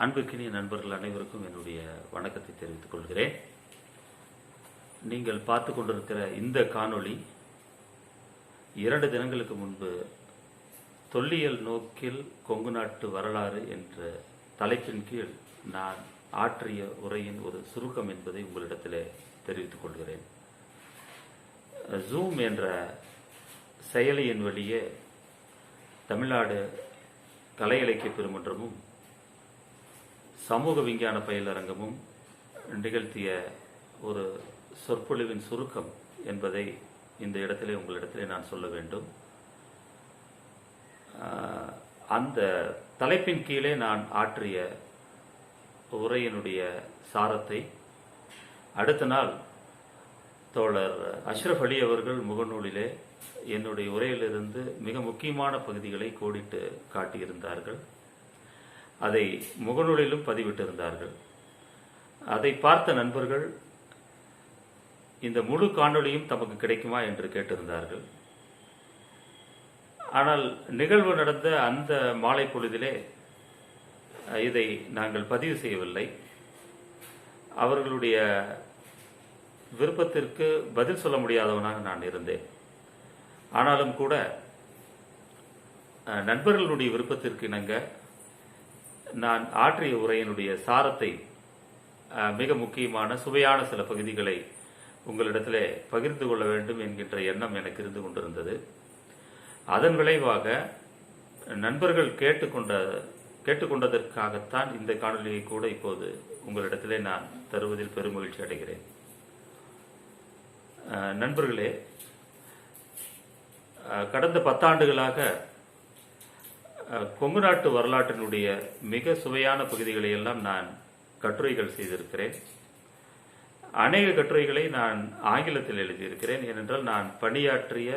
அன்புக்கினிய நண்பர்கள் அனைவருக்கும் என்னுடைய வணக்கத்தை தெரிவித்துக் கொள்கிறேன். நீங்கள் பார்த்து கொண்டிருக்கிற இந்த காணொளி 2 தினங்களுக்கு முன்பு தொல்லியல் நோக்கில் கொங்கு நாட்டு வரலாறு என்ற தலைப்பின் கீழ் நான் ஆற்றிய உரையின் ஒரு சுருக்கம் என்பதை உங்களிடத்தில் தெரிவித்துக் கொள்கிறேன். ஜூம் என்ற செயலியின் வழியே தமிழ்நாடு கலை இலக்கிய பெருமன்றமும் சமூக விஞ்ஞான பயிலரங்கமும் நிகழ்த்திய ஒரு சொற்பொழிவின் சுருக்கம் என்பதை இந்த இடத்திலே உங்களிடத்திலே நான் சொல்ல வேண்டும். அந்த தலைப்பின் கீழே நான் ஆற்றிய உரையினுடைய சாரத்தை அடுத்த நாள் தோழர் அஷ்ரஃப் அலி அவர்கள் முகநூலிலே என்னுடைய உரையிலிருந்து மிக முக்கியமான பகுதிகளை கோடிட்டு காட்டியிருந்தார்கள். அதை முகநூலிலும் பதிவிட்டிருந்தார்கள். அதை பார்த்த நண்பர்கள் இந்த முழு காணொளியும் தமக்கு கிடைக்குமா என்று கேட்டிருந்தார்கள். ஆனால் நிகழ்வு நடந்த அந்த மாலை பொழுதிலே இதை நாங்கள் பதிவு செய்யவில்லை. அவர்களுடைய விருப்பத்திற்கு பதில் சொல்ல முடியாதவனாக நான் இருந்தேன். ஆனாலும் கூட நண்பர்களுடைய விருப்பத்திற்கு இணங்க நான் ஆற்றிய உரையினுடைய சாரத்தை மிக முக்கியமான சுவையான சில பகுதிகளை உங்களிடத்திலே பகிர்ந்து கொள்ள வேண்டும் என்கின்ற எண்ணம் எனக்கு இருந்து கொண்டிருந்தது. அதன் விளைவாக நண்பர்கள் கேட்டுக்கொண்டதற்காகத்தான் இந்த காணொலியை கூட இப்போது உங்களிடத்திலே நான் தருவதில் பெருமகிழ்ச்சி அடைகிறேன். நண்பர்களே, கடந்த 10 ஆண்டுகளாக கொங்கு நாட்டு வரலாற்றினுடைய மிக சுவையான பகுதிகளை எல்லாம் நான் கட்டுரைகள் செய்திருக்கிறேன். அநேக கட்டுரைகளை நான் ஆங்கிலத்தில் எழுதியிருக்கிறேன். ஏனென்றால் நான் பணியாற்றிய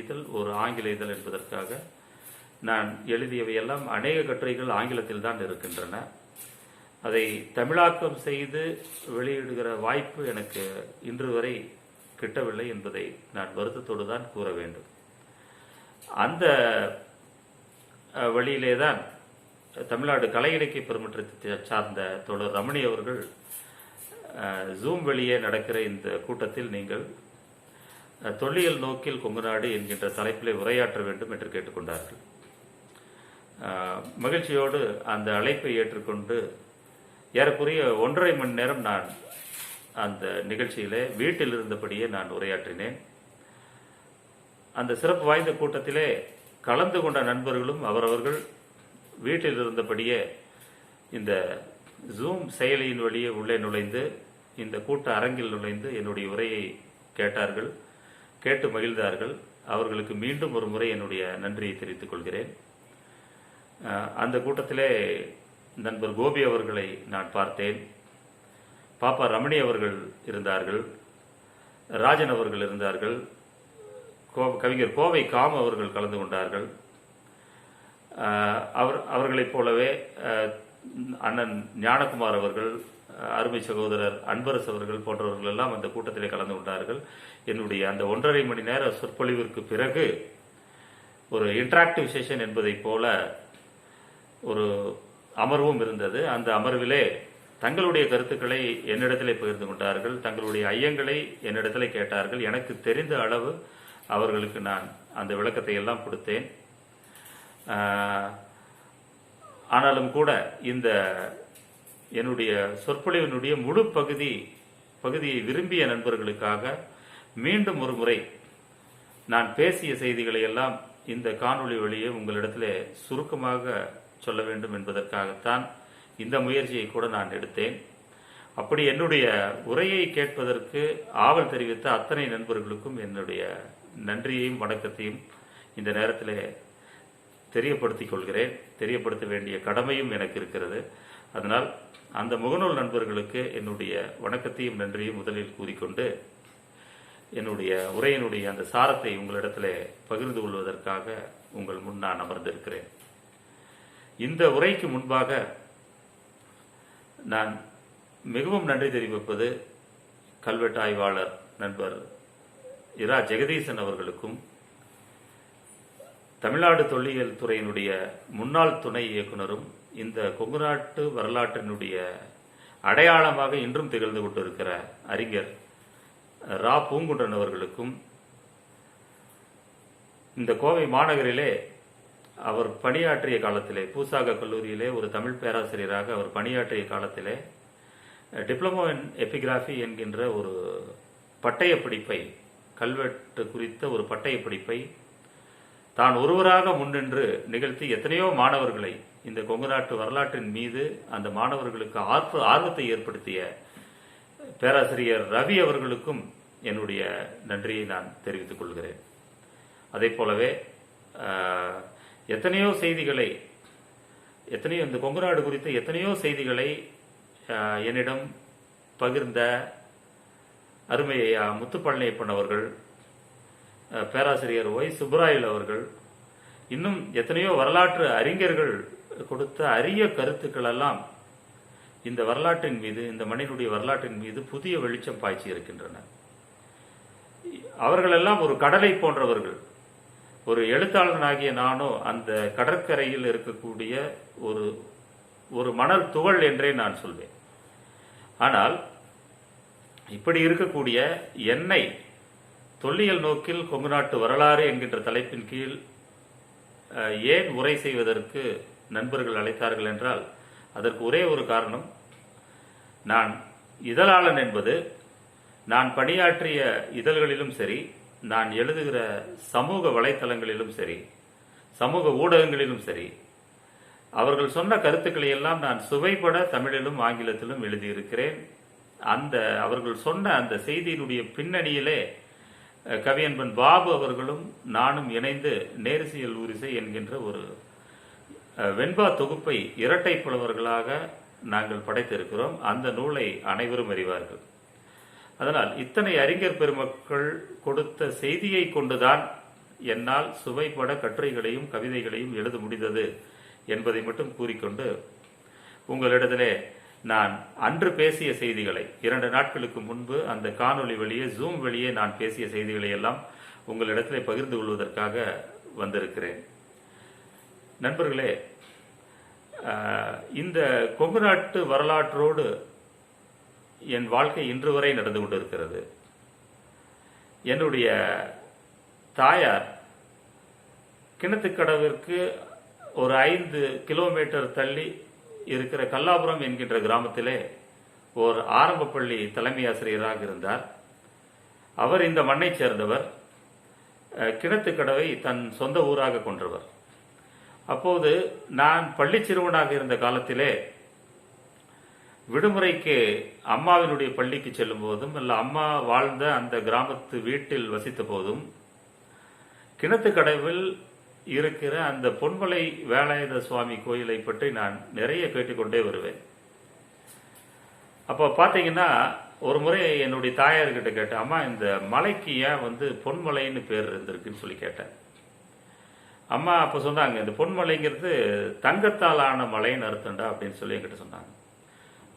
இதழ் ஒரு ஆங்கில இதழ் என்பதற்காக நான் எழுதியவையெல்லாம் அநேக கட்டுரைகள் ஆங்கிலத்தில் தான் இருக்கின்றன. அதை தமிழாக்கம் செய்து வெளியிடுகிற வாய்ப்பு எனக்கு இன்று வரை கிட்டவில்லை என்பதை நான் வருத்தத்தோடு தான் கூற வேண்டும். அந்த வழியிலே தான் தமிழ்நாடு கலை இலக்கிய பெருமன்றத்தை சார்ந்த தோழர் ரமணி அவர்கள் ஜூம் வழியே நடக்கிற இந்த கூட்டத்தில் நீங்கள் தொல்லியல் நோக்கில் கொங்கு நாடு என்கின்ற தலைப்பிலே உரையாற்ற வேண்டும் என்று கேட்டுக்கொண்டார்கள். மகிழ்ச்சியோடு அந்த அழைப்பை ஏற்றுக்கொண்டு ஏறக்குறைய 1.5 மணி நேரம் நான் அந்த நிகழ்ச்சியிலே வீட்டில் இருந்தபடியே நான் உரையாற்றினேன். அந்த சிறப்பு வாய்ந்த கூட்டத்திலே கலந்து கொண்ட நண்பர்களும் அவரவர்கள் வீட்டில் இருந்தபடியே இந்த ஜூம் செயலியின் வழியே உள்ளே நுழைந்து இந்த கூட்ட அரங்கில் நுழைந்து என்னுடைய உரையை கேட்டார்கள், கேட்டு மகிழ்ந்தார்கள். அவர்களுக்கு மீண்டும் ஒரு முறை என்னுடைய நன்றியை தெரிவித்துக் கொள்கிறேன். அந்த கூட்டத்திலே நண்பர் கோபி அவர்களை நான் பார்த்தேன். பாப்பா ரமணி அவர்கள் இருந்தார்கள், ராஜன் அவர்கள் இருந்தார்கள், கவிஞர் கோவை காம் அவர்கள் கலந்து கொண்டார்கள். அவர்களைப் போலவே அண்ணன் ஞானகுமார் அவர்கள், அருமை சகோதரர் அன்பரசு அவர்கள் போன்றவர்கள் எல்லாம் அந்த கூட்டத்திலே கலந்து கொண்டார்கள். என்னுடைய அந்த 1.5 மணி நேர சொற்பொழிவிற்கு பிறகு ஒரு இன்டராக்டிவ் செஷன் என்பதைப் போல ஒரு அமர்வும் இருந்தது. அந்த அமர்விலே தங்களுடைய கருத்துக்களை என்னிடத்திலே பகிர்ந்து கொண்டார்கள், தங்களுடைய ஐயங்களை என்னிடத்திலே கேட்டார்கள். எனக்கு தெரிந்த அளவு அவர்களுக்கு நான் அந்த விளக்கத்தை எல்லாம் கொடுத்தேன். ஆனாலும் கூட இந்த என்னுடைய சொற்பொழிவினுடைய முழு பகுதியை விரும்பிய நண்பர்களுக்காக மீண்டும் ஒரு முறை நான் பேசிய செய்திகளை எல்லாம் இந்த காணொளி வழியே உங்களிடத்திலே சுருக்கமாக சொல்ல வேண்டும் என்பதற்காகத்தான் இந்த முயற்சியை கூட நான் எடுத்தேன். அப்படி என்னுடைய உரையை கேட்பதற்கு ஆவல் தெரிவித்த அத்தனை நண்பர்களுக்கும் என்னுடைய நன்றியையும் வணக்கத்தையும் இந்த நேரத்தில் தெரியப்படுத்திக் கொள்கிறேன். தெரியப்படுத்த வேண்டிய கடமையும் எனக்கு இருக்கிறது. அதனால் அந்த முகநூல் நண்பர்களுக்கு என்னுடைய வணக்கத்தையும் நன்றியையும் முதலில் கூறிக்கொண்டு என்னுடைய உரையினுடைய அந்த சாரத்தை உங்களிடத்தில் பகிர்ந்து கொள்வதற்காக உங்கள் முன் நான் அமர்ந்திருக்கிறேன். இந்த உரைக்கு முன்பாக நான் மிகவும் நன்றி தெரிவிப்பது கல்வெட்டு ஆய்வாளர் நண்பர் இரா ஜெகதீசன் அவர்களுக்கும் தமிழ்நாடு தொல்லியல் துறையினுடைய முன்னாள் துணை இயக்குனரும் இந்த கொங்கு நாட்டு வரலாற்றினுடைய அடையாளமாக இன்றும் திகழ்ந்து கொண்டிருக்கிற அறிஞர் ரா பூங்குன்றன் அவர்களுக்கும், இந்த கோவை மாநகரிலே அவர் பணியாற்றிய காலத்திலே, பூசாக கல்லூரியிலே ஒரு தமிழ் பேராசிரியராக அவர் பணியாற்றிய காலத்திலே டிப்ளமோ இன் எபிகிராஃபி என்கின்ற ஒரு பட்டய படிப்பை, கல்வெட்டு குறித்த ஒரு பட்டய படிப்பை தான் ஒருவராக முன்னின்று நிகழ்த்தி எத்தனையோ மாணவர்களை இந்த கொங்கு நாட்டு வரலாற்றின் மீது அந்த மாணவர்களுக்கு ஆர்வத்தை ஏற்படுத்திய பேராசிரியர் ரவி அவர்களுக்கும் என்னுடைய நன்றியை நான் தெரிவித்துக் கொள்கிறேன். அதே போலவே எத்தனையோ செய்திகளை, இந்த கொங்கு நாடு குறித்த எத்தனையோ செய்திகளை என்னிடம் பகிர்ந்த அருமையா முத்துப்பழனியப்பன் அவர்கள், பேராசிரியர் ஒய் சுப்பராயல் அவர்கள், இன்னும் எத்தனையோ வரலாற்று அறிஞர்கள் கொடுத்த அரிய கருத்துக்கள் எல்லாம் இந்த வரலாற்றின் மீது, இந்த மண்ணினுடைய வரலாற்றின் மீது புதிய வெளிச்சம் பாய்ச்சி இருக்கின்றன. அவர்களெல்லாம் ஒரு கடலை போன்றவர்கள். ஒரு எழுத்தாளனாகிய நானோ அந்த கடற்கரையில் இருக்கக்கூடிய ஒரு மணல் துகள் என்றே நான் சொல்வேன். ஆனால் இப்படி இருக்கக்கூடிய என்னை தொல்லியல் நோக்கில் கொங்கு நாட்டு வரலாறு என்கின்ற தலைப்பின் கீழ் ஏன் உரை செய்வதற்கு நண்பர்கள் அழைத்தார்கள் என்றால், அதற்கு ஒரே ஒரு காரணம், நான் இதழாளன் என்பது நான் பணியாற்றிய இதழ்களிலும் சரி, நான் எழுதுகிற சமூக வலைத்தளங்களிலும் சரி, சமூக ஊடகங்களிலும் சரி, அவர்கள் சொன்ன கருத்துக்களை எல்லாம் நான் சுவைபட தமிழிலும் ஆங்கிலத்திலும் எழுதியிருக்கிறேன். அவர்கள் சொன்ன அந்த செய்தியினுடைய பின்னணியிலே கவியன்பன் பாபு அவர்களும் நானும் இணைந்து நேரிசையல் ஊரிசை என்கின்ற ஒரு வெண்பா தொகுப்பை இரட்டை புலவர்களாக நாங்கள் படைத்திருக்கிறோம். அந்த நூலை அனைவரும் அறிவார்கள். அதனால் இத்தனை அறிஞர் பெருமக்கள் கொடுத்த செய்தியை கொண்டுதான் என்னால் சுவைபட கட்டுரைகளையும் கவிதைகளையும் எழுத முடிந்தது என்பதை மட்டும் கூறிக்கொண்டு, உங்களிடத்திலே நான் அன்று பேசிய செய்திகளை, 2 நாட்களுக்கு முன்பு அந்த காணொளி வழியே, ஜூம் வழியே நான் பேசிய செய்திகளை எல்லாம் உங்களிடத்திலே பகிர்ந்து கொள்வதற்காக வந்திருக்கிறேன். நண்பர்களே, இந்த கொங்கு நாட்டு வரலாற்றோடு என் வாழ்க்கை இன்று வரை நடந்து கொண்டிருக்கிறது. என்னுடைய தாயார் கிணத்துக்கடவிற்கு ஒரு 5 கிலோமீட்டர் தள்ளி இருக்கிற கல்லாபுரம் என்கின்ற கிராமத்திலே ஒரு ஆரம்ப பள்ளி தலைமை ஆசிரியராக இருந்தார். அவர் இந்த மண்ணை சேர்ந்தவர். கிணத்துக்கடவை தன் சொந்த ஊராக கொண்டவர். அப்போது நான் பள்ளி சிறுவனாக இருந்த காலத்திலே விடுமுறைக்கு அம்மாவினுடைய பள்ளிக்கு செல்லும் போதும், அல்ல அம்மா வாழ்ந்த அந்த கிராமத்து வீட்டில் வசித்த போதும், கிணத்துக்கடவில் இருக்கிற அந்த பொன்மலை வேலாயுத சுவாமி கோயிலை பற்றி நான் நிறைய கேட்டுக்கொண்டே வருவேன். அப்போ பார்த்தீங்கன்னா, ஒரு முறை என்னுடைய தாயார்கிட்ட கேட்டேன், அம்மா இந்த மலைக்கு ஏன் பொன்மலைன்னு பேர் இருந்திருக்குன்னு சொல்லி கேட்டேன். அம்மா அப்போ சொன்னாங்க, இந்த பொன்மலைங்கிறது தங்கத்தால் ஆன மலைன்னு அர்த்தம்டா அப்படின்னு சொல்லி என்கிட்ட சொன்னாங்க.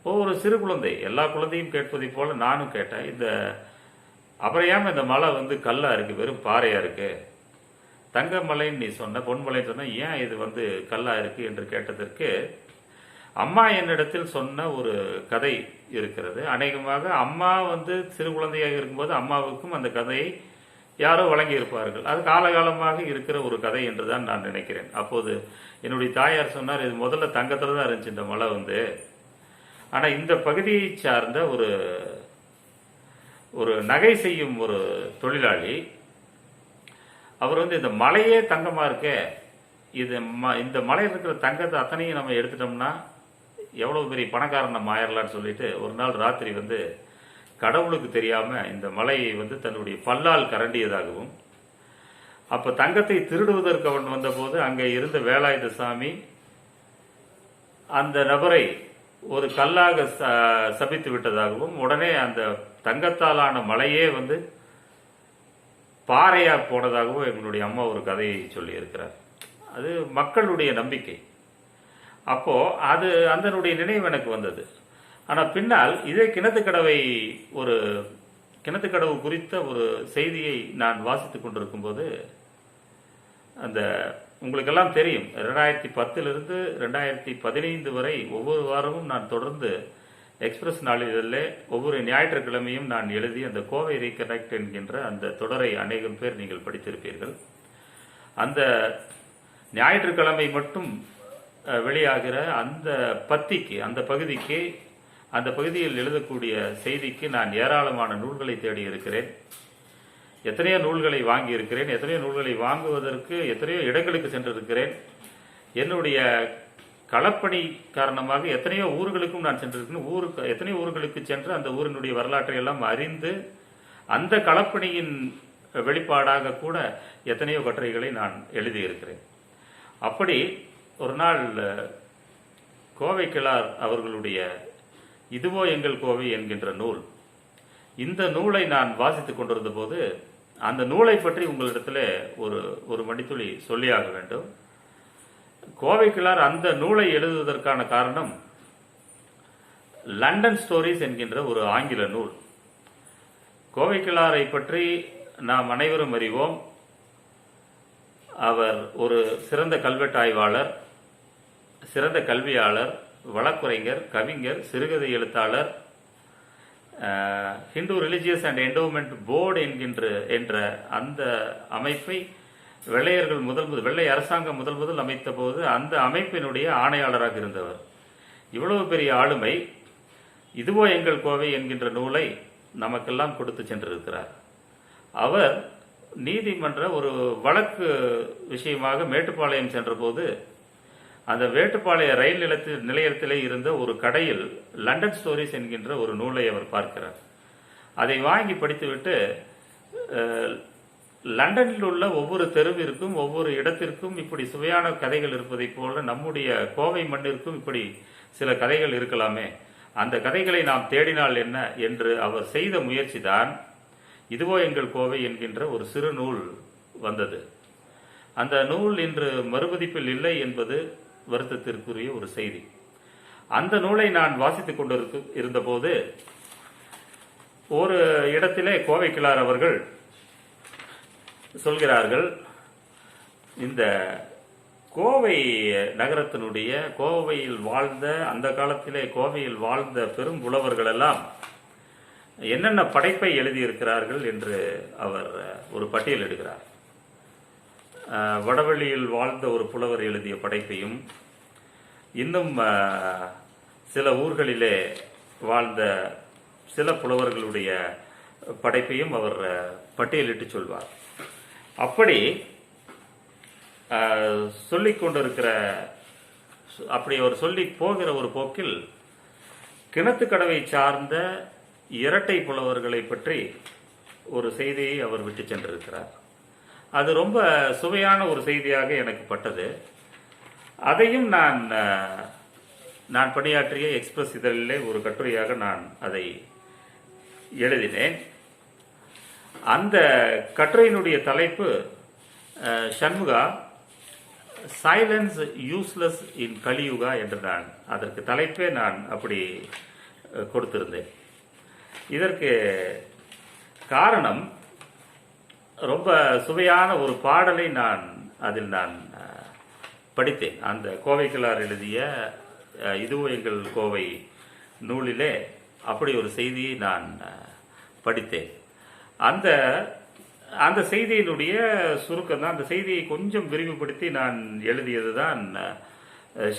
ஒரு சிறு குழந்தை, எல்லா குழந்தையும் கேட்பதை போல நானும் கேட்டேன், அப்புறம் ஏன் இந்த மலை கல்லா இருக்கு, வெறும் பாறையா இருக்கு, தங்கமலைன்னு நீ சொன்ன, பொன்மலைன்னு சொன்ன, ஏன் இது கல்லா இருக்கு என்று கேட்டதற்கு அம்மா என்னிடத்தில் சொன்ன ஒரு கதை இருக்கிறது. அநேகமாக அம்மா சிறு குழந்தையாக இருக்கும்போது அம்மாவுக்கும் அந்த கதையை யாரோ வழங்கி இருப்பார்கள். அது காலகாலமாக இருக்கிற ஒரு கதை என்றுதான் நான் நினைக்கிறேன். அப்போது என்னுடைய தாயார் சொன்னார், இது முதல்ல தங்கத்துல தான் இருந்துச்சு இந்த மலை ஆனா இந்த பகுதியை சார்ந்த ஒரு நகை செய்யும் ஒரு தொழிலாளி, அவர் இந்த மலையே தங்கமா இருக்க, இந்த மலையில் இருக்கிற தங்கத்தை அத்தனையும் நம்ம எடுத்துட்டோம்னா எவ்வளவு பெரிய பணக்காரன் நம்ம ஆயிரலான்னு சொல்லிட்டு ஒரு நாள் ராத்திரி கடவுளுக்கு தெரியாம இந்த மலையை தன்னுடைய பல்லால் கரண்டியதாகவும், அப்ப தங்கத்தை திருடுவதற்கு அவன் வந்தபோது அங்கே இருந்த வேலாயுத சாமி அந்த நபரை ஒரு கல்லாக சபித்து விட்டதாகவும், உடனே அந்த தங்கத்தாலான மலையே பாறையா போனதாகவும் எங்களுடைய அம்மா ஒரு கதையை சொல்லி இருக்கிறார். அது மக்களுடைய நம்பிக்கை. அப்போ அது அதனுடைய நினைவு எனக்கு வந்தது. ஆனா பின்னால் இதே கிணத்துக்கடவு குறித்த ஒரு செய்தியை நான் வாசித்துக் கொண்டிருக்கும் போது, அந்த உங்களுக்கெல்லாம் தெரியும், 2010 2015 வரை ஒவ்வொரு வாரமும் நான் தொடர்ந்து எக்ஸ்பிரஸ் நாளிதழில் ஒவ்வொரு ஞாயிற்றுக்கிழமையும் நான் எழுதி அந்த கோவை ரீகனெக்ட் என்கின்ற அந்த தொடரை அநேகம் பேர் நீங்கள் படித்திருப்பீர்கள். அந்த ஞாயிற்றுக்கிழமை மட்டும் வெளியாகிற அந்த பத்திக்கு, அந்த பகுதிக்கு, அந்த பகுதியில் எழுதக்கூடிய செய்திக்கு நான் ஏராளமான நூல்களை தேடி இருக்கிறேன். எத்தனையோ நூல்களை வாங்கி இருக்கிறேன். எத்தனையோ நூல்களை வாங்குவதற்கு எத்தனையோ இடங்களுக்கு சென்றிருக்கிறேன். என்னுடைய களப்பணி காரணமாக எத்தனையோ ஊர்களுக்கும் நான் சென்றிருக்கிறேன். எத்தனையோ ஊர்களுக்கு சென்று அந்த ஊரினுடைய வரலாற்றை எல்லாம் அறிந்து அந்த களப்பணியின் வெளிப்பாடாக கூட எத்தனையோ கட்டுரைகளை நான் எழுதியிருக்கிறேன். அப்படி ஒரு நாள் கோவை கிழார் அவர்களுடைய இதுவோ எங்கள் கோவை என்கின்ற நூல், இந்த நூலை நான் வாசித்துக் கொண்டிருந்த போது அந்த நூலை பற்றி உங்களிடத்தில் ஒரு மணித்துளி சொல்லியாக வேண்டும். கோவை கிழார் அந்த நூலை எழுதுவதற்கான காரணம் லண்டன் ஸ்டோரிஸ் என்கின்ற ஒரு ஆங்கில நூல். கோவை கிழாரை பற்றி நாம் அனைவரும் அறிவோம். அவர் ஒரு சிறந்த கல்வெட்டாய்வாளர், சிறந்த கல்வியாளர், வழக்குரைஞர், கவிஞர், சிறுகதை எழுத்தாளர், Hindu religious and endowment board என்ற அந்த அமைப்பை வெள்ளையர்கள் வெள்ளை அரசாங்கம் முதல் அமைத்த போது அந்த அமைப்பினுடைய ஆணையாளராக இருந்தவர். இவ்வளவு பெரிய ஆளுமை இதுவோ எங்கள் கோவை என்கின்ற நூலை நமக்கெல்லாம் கொடுத்து சென்றிருக்கிறார். அவர் நீதிமன்ற ஒரு வழக்கு விஷயமாக மேட்டுப்பாளையம் சென்றபோது அந்த மேட்டுப்பாளைய ரயில் நிலையத்திலே இருந்த ஒரு கடையில் லண்டன் ஸ்டோரிஸ் என்கின்ற ஒரு நூலை அவர் பார்க்கிறார். அதை வாங்கி படித்துவிட்டு லண்டனில் உள்ள ஒவ்வொரு தெருவிற்கும் ஒவ்வொரு இடத்திற்கும் இப்படி சுவையான கதைகள் இருப்பதை போல நம்முடைய கோவை மண்ணிற்கும் இப்படி சில கதைகள் இருக்கலாமே, அந்த கதைகளை நாம் தேடினால் என்ன என்று அவர் செய்த முயற்சி தான் இதுவோ எங்கள் கோவை என்கின்ற ஒரு சிறு நூல் வந்தது. அந்த நூல் இன்று மறுபதிப்பில் இல்லை என்பது வருத்தத்திற்குரிய ஒரு செய்தி. அந்த நூலை நான் வாசித்துக் கொண்டு இருந்தபோது ஒரு இடத்திலே கோவை கிழார் அவர்கள் சொல்கிறார்கள், இந்த கோவை நகரத்தினுடைய கோவையில் வாழ்ந்த, அந்த காலத்திலே கோவையில் வாழ்ந்த பெரும் புலவர்கள் எல்லாம் என்னென்ன படைப்பை எழுதியிருக்கிறார்கள் என்று அவர் ஒரு பட்டியல் எடுக்கிறார். வடவெளியில் வாழ்ந்த ஒரு புலவர் எழுதிய படைப்பையும், இன்னும் சில ஊர்களிலே வாழ்ந்த சில புலவர்களுடைய படைப்பையும் அவர் பட்டியலிட்டு சொல்வார். அப்படி சொல்லிக் கொண்டிருக்கிற, அப்படி அவர் சொல்லி போகிற ஒரு போக்கில் கிணத்துக்கடவை சார்ந்த இரட்டை புலவர்களை பற்றி ஒரு செய்தியை அவர் விட்டு சென்றிருக்கிறார். அது ரொம்ப சுவையான ஒரு செய்தியாக எனக்கு பட்டது. அதையும் நான் பணியாற்றிய எக்ஸ்பிரஸ் இதழிலே ஒரு கட்டுரையாக நான் அதை எழுதினேன். அந்த கட்டுரையினுடைய தலைப்பு சண்முகா, சைலன்ஸ் யூஸ்லெஸ் இன் கலியுகா என்று அதற்கு தலைப்பே நான் அப்படி கொடுத்திருந்தேன். இதற்கு காரணம், ரொம்ப சுவையான ஒரு பாடலை அதில் நான் படித்தேன். அந்த கோவை கிழார் எழுதிய இதுவோ எங்கள் கோவை நூலிலே அப்படி ஒரு செய்தியை நான் படித்தேன். அந்த செய்தியினுடைய சுருக்கம் தான், அந்த செய்தியை கொஞ்சம் விரிவுபடுத்தி நான் எழுதியது தான்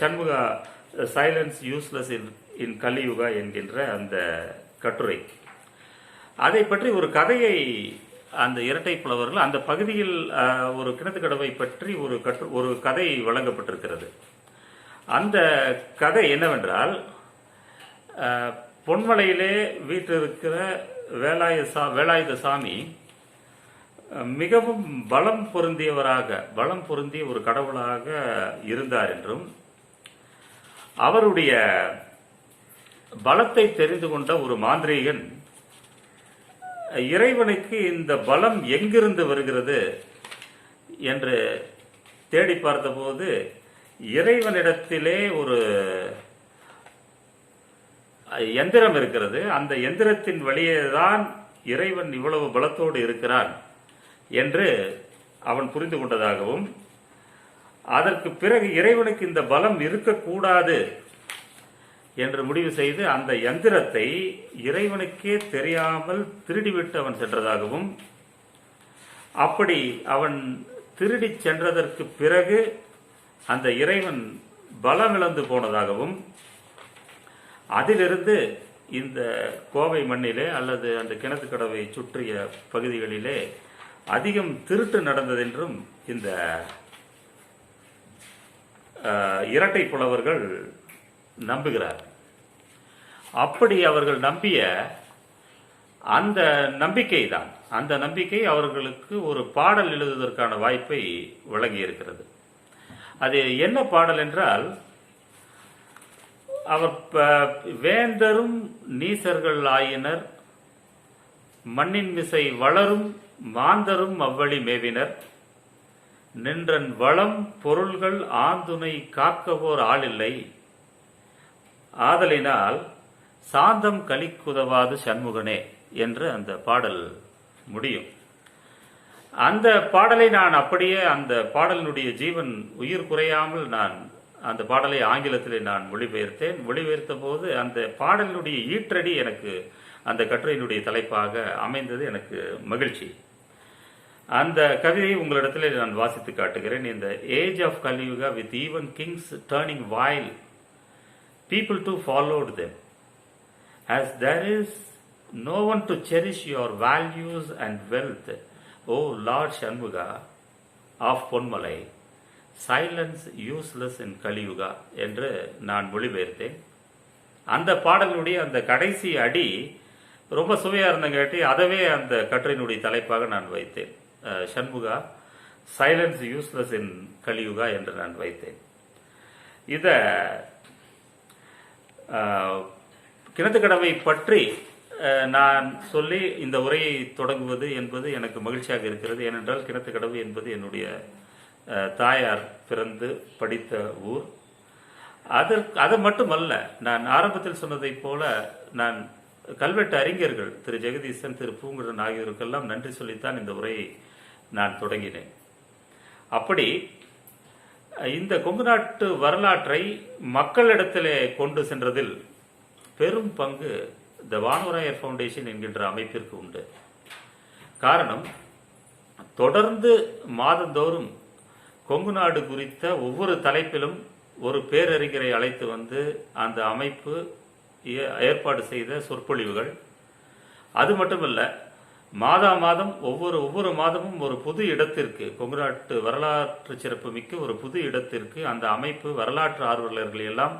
சண்முகா சைலன்ஸ் யூஸ்லெஸ் இன் கலியுகா என்கின்ற அந்த கட்டுரை. அதை பற்றி ஒரு கதையை அந்த இரட்டை புலவர்கள் அந்த பகுதியில் ஒரு கிணத்துக்கடவை பற்றி ஒரு கதை வழங்கப்பட்டிருக்கிறது. அந்த கதை என்னவென்றால், பொன்மலையிலே வீற்றிருக்கிற வேலாயுத சாமி மிகவும் பலம் பொருந்திய ஒரு கடவுளாக இருந்தார் என்றும், அவருடைய பலத்தை தெரிந்து கொண்ட ஒரு மாந்திரீகன் இறைவனுக்கு இந்த பலம் எங்கிருந்து வருகிறது என்று தேடி பார்த்தபோது இறைவனிடத்திலே ஒரு எந்திரம் இருக்கிறது, அந்த எந்திரத்தின் வழியேதான் இறைவன் இவ்வளவு பலத்தோடு இருக்கிறான் என்று அவன் புரிந்து கொண்டதாகவும், அதற்கு பிறகு இறைவனுக்கு இந்த பலம் இருக்கக்கூடாது என்று முடிவு செய்து அந்த யந்திரத்தை இறைவனுக்கே தெரியாமல் திருடிவிட்டு அவன் சென்றதாகவும், அப்படி அவன் திருடி சென்றதற்கு பிறகு அந்த இறைவன் பலமிழந்து போனதாகவும், அதிலிருந்து இந்த கோவை மண்ணிலே அல்லது அந்த கிணத்துக்கடவை சுற்றிய பகுதிகளிலே அதிகம் திருட்டு நடந்ததென்றும் இந்த இரட்டை புலவர்கள் நம்புகிறார். அப்படி அவர்கள் நம்பிய அந்த நம்பிக்கை அவர்களுக்கு ஒரு பாடல் எழுதுவதற்கான வாய்ப்பை வழங்கி இருக்கிறது. அது என்ன பாடல் என்றால், அவர் வேந்தரும் நீசர்கள் ஆயினர், மண்ணின் மிசை வளரும் மாந்தரும் அவ்வழி மேவினர், நின்றன் வளம் பொருள்கள் ஆந்துணை காக்கவோர் ஆளில்லை, ஆதலினால் சாந்தம் கலிக்குதவாது சண்முகனே என்று அந்த பாடல் முடியும். அந்த பாடலை நான் அப்படியே அந்த பாடலினுடைய ஜீவன் உயிர் குறையாமல் நான் அந்த பாடலை ஆங்கிலத்திலே நான் மொழிபெயர்த்தேன். மொழிபெயர்த்த போது அந்த பாடலினுடைய ஈற்றடி எனக்கு அந்த கட்டுரையினுடைய தலைப்பாக அமைந்தது. எனக்கு மகிழ்ச்சி. அந்த கவிதையை உங்களிடத்திலே நான் வாசித்து காட்டுகிறேன். In the age of Kaliyuga, with even kings turning vile, people too followed them. As there is no one to cherish your values and wealth, O Lord Shanmuga of Ponmalai, silence useless in Kaliyuga என்று நான் மொழிபெயர்த்தேன். அந்த பாடலுடைய அந்த கடைசி அடி ரொம்ப சுவையாக இருந்தங்காட்டி அதவே அந்த கட்டுரையினுடைய தலைப்பாக நான் வைத்தேன். சண்முகா சைலன்ஸ் யூஸ்லெஸ் இன் கலியுகா என்று நான் வைத்தேன். இதை கிணத்துக்கடவை பற்றி நான் சொல்லி இந்த உரையை தொடங்குவது என்பது எனக்கு மகிழ்ச்சியாக இருக்கிறது. ஏனென்றால் கிணத்துக்கடவு என்பது என்னுடைய தாயார் பிறந்து படித்த ஊர். அது மட்டுமல்ல, நான் ஆரம்பத்தில் சொன்னதைப் போல நான் கல்வெட்டு அறிஞர்கள் திரு ஜெகதீசன், திரு பூங்குடன் ஆகியோருக்கெல்லாம் நன்றி சொல்லித்தான் இந்த உரையை நான் தொடங்கினேன். அப்படி இந்த கொங்கு நாட்டு வரலாற்றை மக்களிடத்திலே கொண்டு சென்றதில் பெரும் பங்கு த வானவராயர் ஃபவுண்டேஷன் என்கின்ற அமைப்பிற்கு உண்டு. காரணம், தொடர்ந்து மாதந்தோறும் கொங்கு நாடு குறித்த ஒவ்வொரு தலைப்பிலும் ஒரு பேரறிஞரை அழைத்து வந்து அந்த அமைப்பு ஏற்பாடு செய்த சொற்பொழிவுகள். அது மட்டுமல்ல, மாதம் ஒவ்வொரு மாதமும் ஒரு புது இடத்திற்கு, கொங்கு நாட்டு வரலாற்று சிறப்பு மிக்க ஒரு புது இடத்திற்கு அந்த அமைப்பு வரலாற்று ஆர்வலர்களை எல்லாம்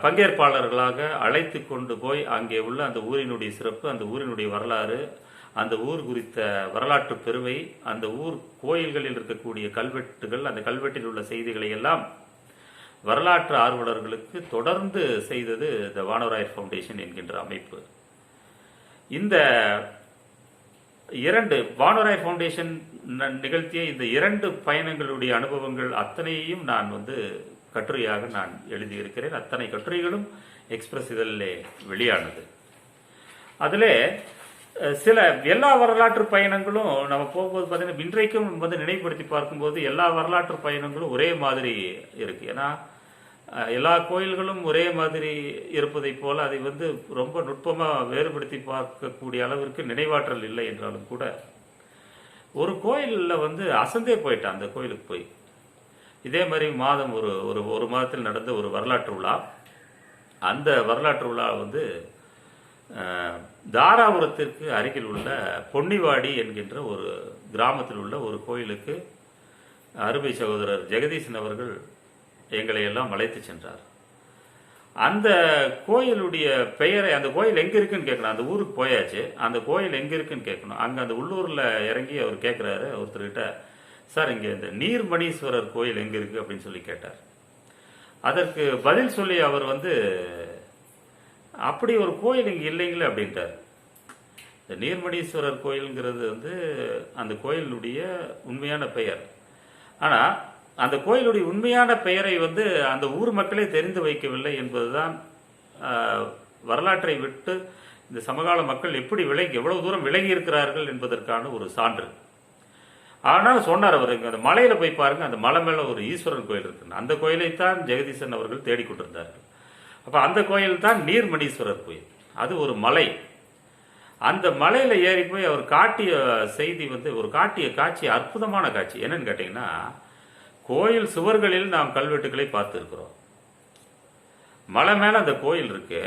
பங்கேற்பாளர்களாக அழைத்து கொண்டு போய் அங்கே உள்ள அந்த ஊரினுடைய சிறப்பு, அந்த ஊரினுடைய வரலாறு, அந்த ஊர் குறித்த வரலாற்று பெருமை, அந்த ஊர் கோயில்களில் இருக்கக்கூடிய கல்வெட்டுகள், அந்த கல்வெட்டில் உள்ள செய்திகளை எல்லாம் வரலாற்று ஆர்வலர்களுக்கு தொடர்ந்து செய்தது த வானவராயர் ஃபவுண்டேஷன் என்கின்ற அமைப்பு. இந்த வானவராயர் ஃபவுண்டேஷன் நிகழ்த்திய இந்த 2 பயணங்களுடைய அனுபவங்கள் அத்தனையும் நான் கட்டுரையாக நான் எழுதியிருக்கிறேன். அத்தனை கட்டுரைகளும் எக்ஸ்பிரஸ் இதழிலே வெளியானது. அதில் எல்லா வரலாற்று பயணங்களும் நம்ம போகும்போது பார்த்தீங்கன்னா இன்றைக்கும் நினைவுபடுத்தி பார்க்கும்போது எல்லா வரலாற்று பயணங்களும் ஒரே மாதிரி இருக்கு. ஏன்னா எல்லா கோயில்களும் ஒரே மாதிரி இருப்பதை போல அதை ரொம்ப நுட்பமாக வேறுபடுத்தி பார்க்கக்கூடிய அளவிற்கு நினைவாற்றல் இல்லை என்றாலும் கூட, ஒரு கோயிலில் அசந்தே போயிட்டான் அந்த கோயிலுக்கு போய். இதே மாதிரி மாதம் ஒரு மாதத்தில் நடந்த ஒரு வரலாற்று விழா. அந்த வரலாற்று விழா தாராபுரத்திற்கு அருகில் உள்ள பொன்னிவாடி என்கின்ற ஒரு கிராமத்தில் உள்ள ஒரு கோயிலுக்கு அருமை சகோதரர் ஜெகதீசன் அவர்கள் எங்களை எல்லாம் அழைத்து சென்றார். அந்த கோயிலுடைய பெயரை, அந்த கோயில் எங்கே இருக்குன்னு கேட்கணும். அந்த ஊருக்கு போயாச்சு, அந்த கோயில் எங்கே இருக்குன்னு கேட்கணும். அங்கே அந்த உள்ளூரில் இறங்கி அவர் கேட்குறாரு ஒருத்தர்கிட்ட, சார் இங்கே இந்த நீர்மணீஸ்வரர் கோயில் எங்கே இருக்குது அப்படின்னு சொல்லி கேட்டார். அதற்கு பதில் சொல்லி அவர் அப்படி ஒரு கோயில் இங்கே இல்லைங்களே அப்படின்ட்டார். இந்த நீர்மணீஸ்வரர் கோயிலுங்கிறது அந்த கோயிலுடைய உண்மையான பெயர். ஆனால் அந்த கோயிலுடைய உண்மையான பெயரை அந்த ஊர் மக்களே தெரிந்து வைக்கவில்லை என்பதுதான் வரலாற்றை விட்டு இந்த சமகால மக்கள் எப்படி எவ்வளவு தூரம் விலகி இருக்கிறார்கள் என்பதற்கான ஒரு சான்று. ஆனால் சொன்னார் அவருக்கு, அந்த மலையில் போய் பாருங்க, அந்த மலை மேலே ஒரு ஈஸ்வரன் கோயில் இருக்குன்னு. அந்த கோயிலைத்தான் ஜெகதீசன் அவர்கள் தேடிக்கொண்டிருந்தார்கள். அப்போ அந்த கோயில் தான் நீர்மணீஸ்வரர் கோயில். அது ஒரு மலை. அந்த மலையில் ஏறி போய் அவர் காட்டிய செய்தி வந்து, ஒரு காட்டிய காட்சி அற்புதமான காட்சி. என்னன்னு கேட்டிங்கன்னா, கோயில் சுவர்களில் நாம் கல்வெட்டுக்களை பார்த்துருக்கிறோம். மலை மேலே அந்த கோயில் இருக்கு.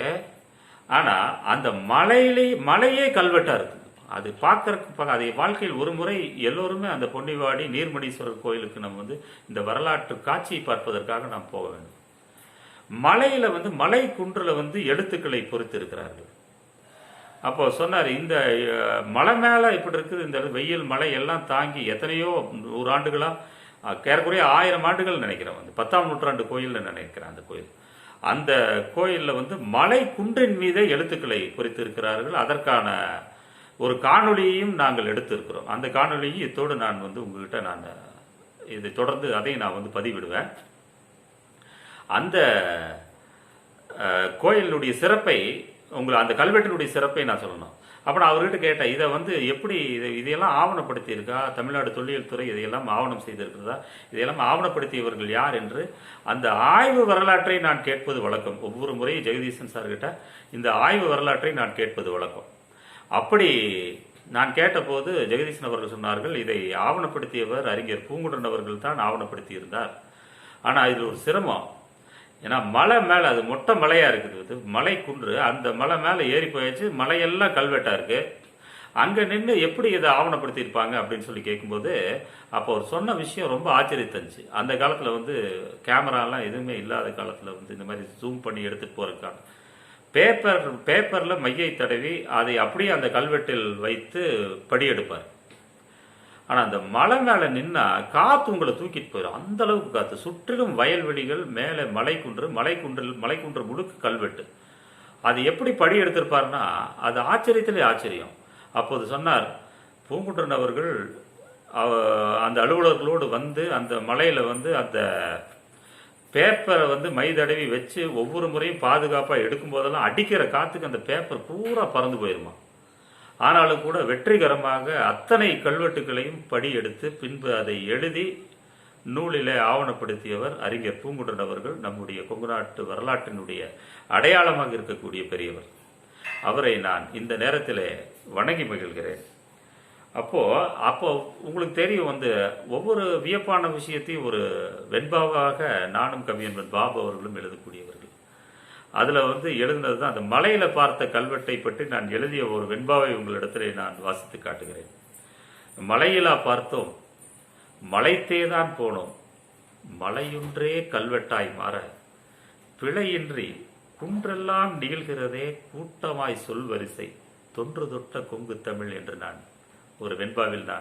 ஆனால் அந்த மலையே கல்வெட்டாக இருக்குது. அது பார்க்கறதுக்கு அதை வாழ்க்கையில் ஒரு முறை எல்லோருமே அந்த பொன்னிவாடி நீர்மணீஸ்வரர் கோயிலுக்கு நம்ம வந்து இந்த வரலாற்று காட்சியை பார்ப்பதற்காக நாம் போக வேண்டும். மலையில் வந்து மலை குன்றில் வந்து எழுத்துக்களை பொறித்து இருக்கிறார்கள். அப்போ சொன்னார், இந்த மலை மேலே இப்படி இருக்குது, இந்த வெயில் மலை எல்லாம் தாங்கி எத்தனையோ 100 ஆண்டுகளாக, ஏறக்குறைய 1000 ஆண்டுகள் நினைக்கிறேன், வந்து 10ஆம் நூற்றாண்டு கோயில்னு நினைக்கிறேன். அந்த கோயில், அந்த கோயிலில் வந்து மலை குன்றின் மீதே எழுத்துக்களை பொறித்து இருக்கிறார்கள். அதற்கான ஒரு காணொளியையும் நாங்கள் எடுத்திருக்கிறோம். அந்த காணொலியை இத்தோடு நான் வந்து உங்ககிட்ட நான் இதை தொடர்ந்து அதையும் நான் வந்து பதிவிடுவேன். அந்த கோயிலுடைய சிறப்பை அந்த கல்வெட்டினுடைய சிறப்பை நான் சொல்லணும். அப்போ நான் அவர்கிட்ட கேட்டேன், இதை வந்து எப்படி இதையெல்லாம் ஆவணப்படுத்தி இருக்கா தமிழ்நாடு தொல்லியல் துறை, இதையெல்லாம் ஆவணம் செய்திருக்கிறதா, இதையெல்லாம் ஆவணப்படுத்தியவர்கள் யார் என்று அந்த ஆய்வு வரலாற்றை நான் கேட்பது வழக்கம். ஒவ்வொரு முறையும் ஜெகதீசன் சார்கிட்ட இந்த ஆய்வு வரலாற்றை நான் கேட்பது வழக்கம். அப்படி நான் கேட்டபோது ஜெகதீசன் அவர்கள் சொன்னார்கள், இதை ஆவணப்படுத்தியவர் அறிஞர் பூங்குன்றன் அவர்கள் தான் ஆவணப்படுத்தி இருந்தார். ஆனால் இதில் ஒரு சிரமம். ஏன்னா மலை மேலே, அது மொட்டை மலையாக இருக்குது, மலை குன்று, அந்த மலை மேலே ஏறி போயாச்சு, மலையெல்லாம் கல்வெட்டாக இருக்குது. அங்கே நின்று எப்படி இதை ஆவணப்படுத்தியிருப்பாங்க அப்படின்னு சொல்லி கேட்கும்போது, அப்போ அவர் சொன்ன விஷயம் ரொம்ப ஆச்சரியத்தந்துச்சு. அந்த காலத்தில் வந்து கேமராலாம் எதுவுமே இல்லாத காலத்தில் வந்து இந்த மாதிரி ஜூம் பண்ணி எடுத்துகிட்டு போகிறதுக்கான பேப்பரில் மையை தடவி அதை அப்படியே அந்த கல்வெட்டில் வைத்து படி எடுப்பார். ஆனால் அந்த மலை மேலே நின்னா காற்று உங்களை தூக்கிட்டு போயிடும், அந்த அளவுக்கு காற்று. சுற்றிலும் வயல்வெளிகள், மேலே மலைக்குன்று முழுக்க கல்வெட்டு. அது எப்படி படி எடுத்திருப்பார்னா அது ஆச்சரியத்திலே ஆச்சரியம். அப்போது சொன்னார், பூங்குன்றன் அவர்கள் அந்த அலுவலர்களோடு வந்து அந்த மலையில் வந்து அந்த பேப்பரை வந்து மை தடவி வச்சு ஒவ்வொரு முறையும் பாதுகாப்பாக எடுக்கும் போதெல்லாம் அடிக்கிற காற்றுக்கு அந்த பேப்பர் பூரா பறந்து போயிருமா. ஆனாலும் கூட வெற்றிகரமாக அத்தனை கல்வெட்டுகளையும் படி எடுத்து பின்பு அதை எழுதி நூலிலே ஆவணப்படுத்தியவர் அறிஞர் பூங்குன்றன் அவர்கள். நம்முடைய கொங்கு நாட்டு வரலாற்றினுடைய அடையாளமாக இருக்கக்கூடிய பெரியவர். அவரை நான் இந்த நேரத்தில் வணங்கி மகிழ்கிறேன். அப்போ உங்களுக்கு தெரியும், வந்து ஒவ்வொரு வியப்பான விஷயத்தையும் ஒரு வெண்பாவாக நானும் கவிஞன் பாபு அவர்களும் எழுதக்கூடியவர்கள். அதில் வந்து எழுதினது தான் அந்த மலையில் பார்த்த கல்வெட்டை பற்றி நான் எழுதிய ஒரு வெண்பாவை உங்களிடத்திலே நான் வாசித்து காட்டுகிறேன். மலையிலா பார்த்தோம், மலைத்தேதான் போனோம், மலையொன்றே கல்வெட்டாய் மாற பிழையின்றி குன்றெல்லாம் நீள்கிறதே கூட்டமாய் சொல் வரிசை தொன்று தொட்ட கொங்கு தமிழ் என்று நான் ஒரு வெண்பாவில் நான்